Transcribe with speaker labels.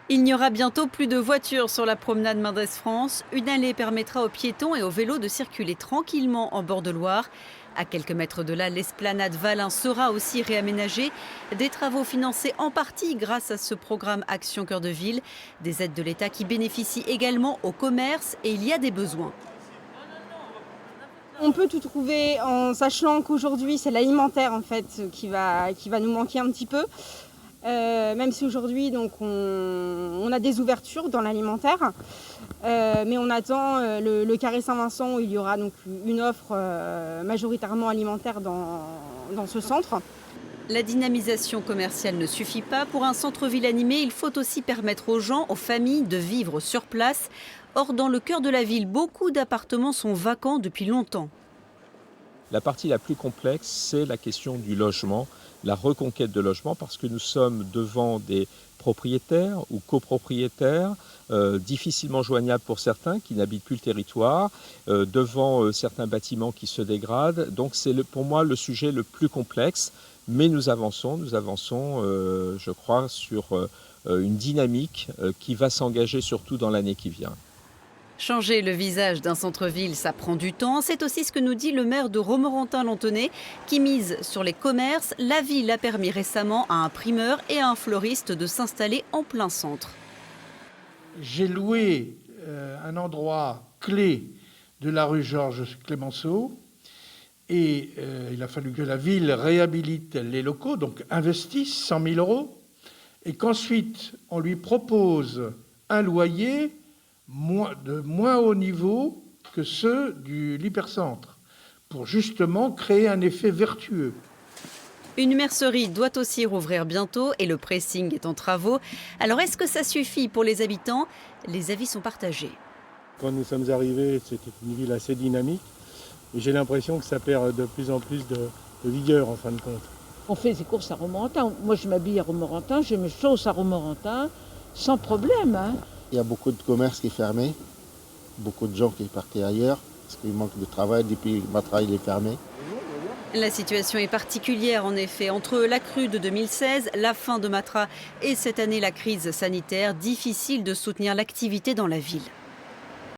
Speaker 1: Il n'y aura bientôt plus de voitures sur la promenade Mendès-France. Une allée permettra aux piétons et aux vélos de circuler tranquillement en bord de Loire. À quelques mètres de là, l'esplanade Valin sera aussi réaménagée. Des travaux financés en partie grâce à ce programme Action Cœur de Ville. Des aides de l'État qui bénéficient également au commerce et il y a des besoins.
Speaker 2: On peut tout trouver en sachant qu'aujourd'hui c'est l'alimentaire en fait qui va nous manquer un petit peu. Même si aujourd'hui donc on a des ouvertures dans l'alimentaire, mais on attend le carré Saint-Vincent où il y aura donc une offre majoritairement alimentaire dans ce centre.
Speaker 1: La dynamisation commerciale ne suffit pas. Pour un centre-ville animé, il faut aussi permettre aux gens, aux familles de vivre sur place. Or, dans le cœur de la ville, beaucoup d'appartements sont vacants depuis longtemps.
Speaker 3: La partie la plus complexe, c'est la question du logement, la reconquête de logement, parce que nous sommes devant des propriétaires ou copropriétaires, difficilement joignables pour certains qui n'habitent plus le territoire, devant certains bâtiments qui se dégradent. Donc c'est pour moi le sujet le plus complexe, mais nous avançons, je crois, sur une dynamique qui va s'engager surtout dans l'année qui vient.
Speaker 1: Changer le visage d'un centre-ville, ça prend du temps. C'est aussi ce que nous dit le maire de Romorantin-Lanthenay, qui mise sur les commerces. La ville a permis récemment à un primeur et à un fleuriste de s'installer en plein centre.
Speaker 4: J'ai loué un endroit clé de la rue Georges Clémenceau et il a fallu que la ville réhabilite les locaux, donc investisse 100 000 euros, et qu'ensuite on lui propose un loyer de moins haut niveau que ceux de l'hypercentre, pour justement créer un effet vertueux.
Speaker 1: Une mercerie doit aussi rouvrir bientôt et le pressing est en travaux. Alors est-ce que ça suffit pour les habitants? Les avis sont partagés.
Speaker 5: Quand nous sommes arrivés, c'était une ville assez dynamique et j'ai l'impression que ça perd de plus en plus de vigueur en fin de compte.
Speaker 6: On fait des courses à Romorantin. Moi, je m'habille à Romorantin, je me chausse à Romorantin, sans problème.
Speaker 7: Il y a beaucoup de commerces qui est fermé, beaucoup de gens qui partent ailleurs parce qu'il manque de travail depuis que Matra il est fermé.
Speaker 1: La situation est particulière en effet. Entre la crue de 2016, la fin de Matra et cette année la crise sanitaire, difficile de soutenir l'activité dans la ville.